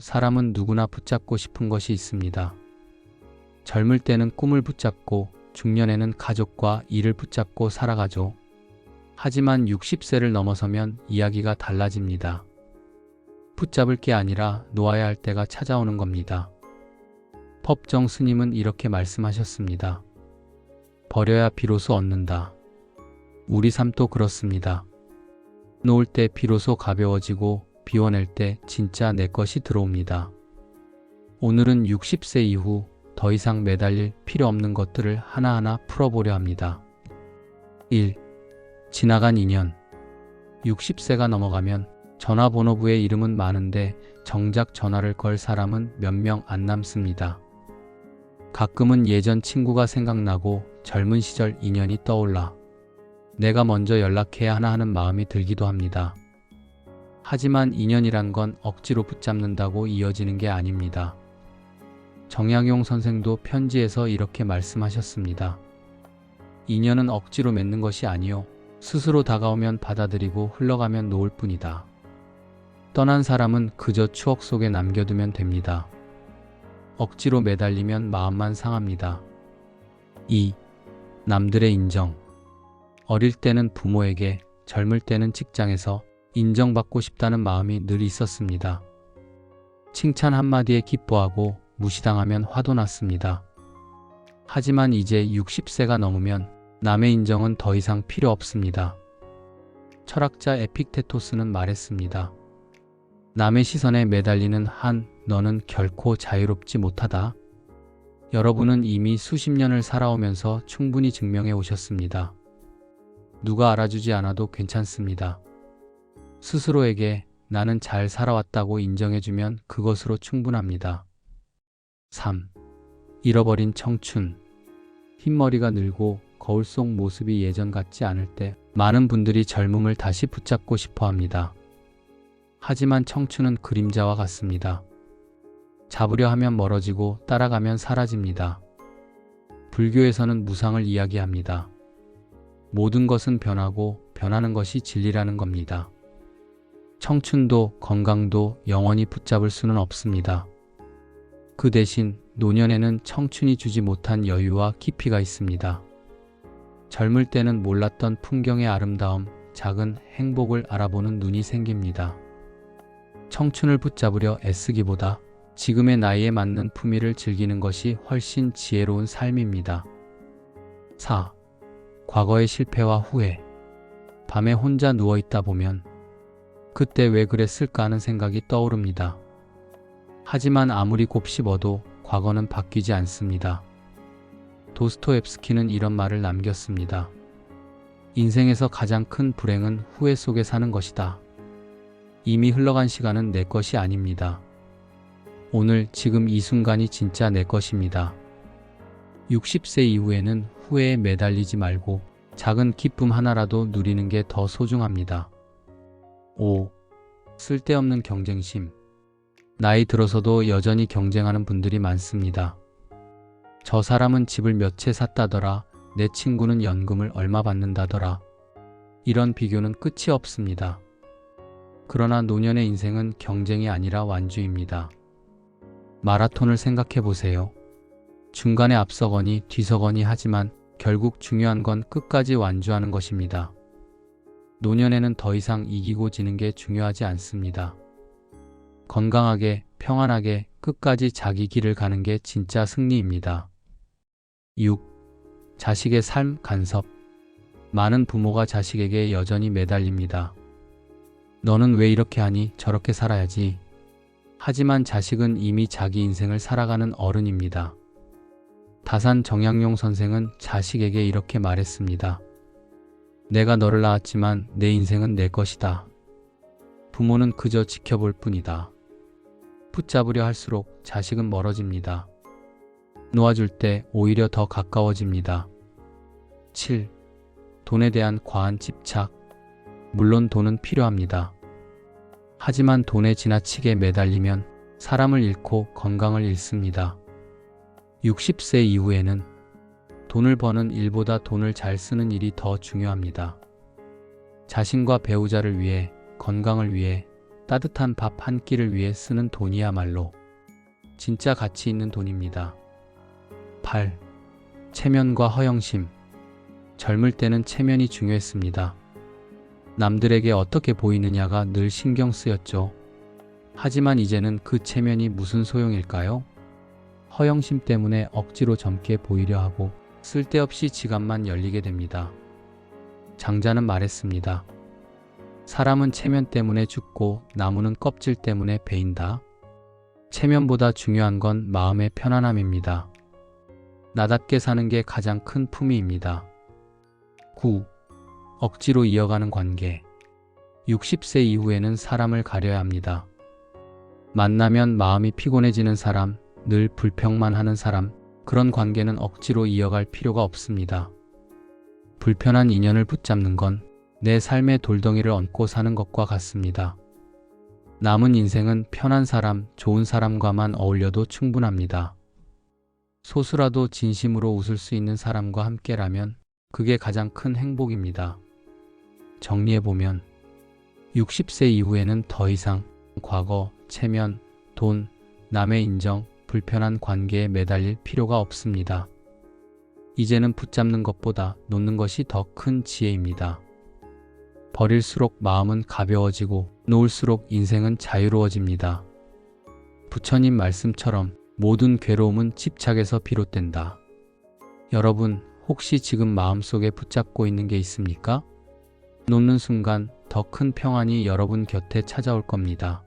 사람은 누구나 붙잡고 싶은 것이 있습니다. 젊을 때는 꿈을 붙잡고 중년에는 가족과 일을 붙잡고 살아가죠. 하지만 60세를 넘어서면 이야기가 달라집니다. 붙잡을 게 아니라 놓아야 할 때가 찾아오는 겁니다. 법정 스님은 이렇게 말씀하셨습니다. 버려야 비로소 얻는다. 우리 삶도 그렇습니다. 놓을 때 비로소 가벼워지고 비워낼 때 진짜 내 것이 들어옵니다. 오늘은 60세 이후 더 이상 매달릴 필요 없는 것들을 하나하나 풀어보려 합니다. 1. 지나간 인연. 60세가 넘어가면 전화번호부에 이름은 많은데 정작 전화를 걸 사람은 몇 명 안 남습니다. 가끔은 예전 친구가 생각나고 젊은 시절 인연이 떠올라 내가 먼저 연락해야 하나 하는 마음이 들기도 합니다. 하지만 인연이란 건 억지로 붙잡는다고 이어지는 게 아닙니다. 정약용 선생도 편지에서 이렇게 말씀하셨습니다. 인연은 억지로 맺는 것이 아니요 스스로 다가오면 받아들이고 흘러가면 놓을 뿐이다. 떠난 사람은 그저 추억 속에 남겨두면 됩니다. 억지로 매달리면 마음만 상합니다. 2. 남들의 인정. 어릴 때는 부모에게, 젊을 때는 직장에서 인정받고 싶다는 마음이 늘 있었습니다. 칭찬 한마디에 기뻐하고 무시당하면 화도 났습니다. 하지만 이제 60세가 넘으면 남의 인정은 더 이상 필요 없습니다. 철학자 에픽테토스는 말했습니다. 남의 시선에 매달리는 한 너는 결코 자유롭지 못하다. 여러분은 이미 수십 년을 살아오면서 충분히 증명해 오셨습니다. 누가 알아주지 않아도 괜찮습니다. 스스로에게 나는 잘 살아왔다고 인정해주면 그것으로 충분합니다. 3. 잃어버린 청춘. 흰머리가 늘고 거울 속 모습이 예전 같지 않을 때 많은 분들이 젊음을 다시 붙잡고 싶어 합니다. 하지만 청춘은 그림자와 같습니다. 잡으려 하면 멀어지고 따라가면 사라집니다. 불교에서는 무상을 이야기합니다. 모든 것은 변하고 변하는 것이 진리라는 겁니다. 청춘도 건강도 영원히 붙잡을 수는 없습니다. 그 대신 노년에는 청춘이 주지 못한 여유와 깊이가 있습니다. 젊을 때는 몰랐던 풍경의 아름다움, 작은 행복을 알아보는 눈이 생깁니다. 청춘을 붙잡으려 애쓰기보다 지금의 나이에 맞는 품위를 즐기는 것이 훨씬 지혜로운 삶입니다. 4. 과거의 실패와 후회. 밤에 혼자 누워있다 보면 그때 왜 그랬을까 하는 생각이 떠오릅니다. 하지만 아무리 곱씹어도 과거는 바뀌지 않습니다. 도스토옙스키는 이런 말을 남겼습니다. 인생에서 가장 큰 불행은 후회 속에 사는 것이다. 이미 흘러간 시간은 내 것이 아닙니다. 오늘 지금 이 순간이 진짜 내 것입니다. 60세 이후에는 후회에 매달리지 말고 작은 기쁨 하나라도 누리는 게 더 소중합니다. 5. 쓸데없는 경쟁심. 나이 들어서도 여전히 경쟁하는 분들이 많습니다. 저 사람은 집을 몇 채 샀다더라. 내 친구는 연금을 얼마 받는다더라. 이런 비교는 끝이 없습니다. 그러나 노년의 인생은 경쟁이 아니라 완주입니다. 마라톤을 생각해 보세요. 중간에 앞서거니 뒤서거니 하지만 결국 중요한 건 끝까지 완주하는 것입니다. 노년에는 더 이상 이기고 지는 게 중요하지 않습니다. 건강하게, 평안하게 끝까지 자기 길을 가는 게 진짜 승리입니다. 6. 자식의 삶 간섭. 많은 부모가 자식에게 여전히 매달립니다. 너는 왜 이렇게 하니? 저렇게 살아야지. 하지만 자식은 이미 자기 인생을 살아가는 어른입니다. 다산 정약용 선생은 자식에게 이렇게 말했습니다. 내가 너를 낳았지만 내 인생은 내 것이다. 부모는 그저 지켜볼 뿐이다. 붙잡으려 할수록 자식은 멀어집니다. 놓아줄 때 오히려 더 가까워집니다. 7. 돈에 대한 과한 집착. 물론 돈은 필요합니다. 하지만 돈에 지나치게 매달리면 사람을 잃고 건강을 잃습니다. 60세 이후에는 돈을 버는 일보다 돈을 잘 쓰는 일이 더 중요합니다. 자신과 배우자를 위해, 건강을 위해, 따뜻한 밥 한 끼를 위해 쓰는 돈이야말로 진짜 가치 있는 돈입니다. 8. 체면과 허영심. 젊을 때는 체면이 중요했습니다. 남들에게 어떻게 보이느냐가 늘 신경 쓰였죠. 하지만 이제는 그 체면이 무슨 소용일까요? 허영심 때문에 억지로 젊게 보이려 하고 쓸데없이 지갑만 열리게 됩니다. 장자는 말했습니다. 사람은 체면 때문에 죽고 나무는 껍질 때문에 베인다. 체면보다 중요한 건 마음의 편안함입니다. 나답게 사는 게 가장 큰 품위입니다. 9. 억지로 이어가는 관계. 60세 이후에는 사람을 가려야 합니다. 만나면 마음이 피곤해지는 사람, 늘 불평만 하는 사람, 그런 관계는 억지로 이어갈 필요가 없습니다. 불편한 인연을 붙잡는 건 내 삶의 돌덩이를 얹고 사는 것과 같습니다. 남은 인생은 편한 사람, 좋은 사람과만 어울려도 충분합니다. 소수라도 진심으로 웃을 수 있는 사람과 함께라면 그게 가장 큰 행복입니다. 정리해보면 60세 이후에는 더 이상 과거, 체면, 돈, 남의 인정, 불편한 관계에 매달릴 필요가 없습니다. 이제는 붙잡는 것보다 놓는 것이 더 큰 지혜입니다. 버릴수록 마음은 가벼워지고 놓을수록 인생은 자유로워집니다. 부처님 말씀처럼 모든 괴로움은 집착에서 비롯된다. 여러분, 혹시 지금 마음속에 붙잡고 있는 게 있습니까? 놓는 순간 더 큰 평안이 여러분 곁에 찾아올 겁니다.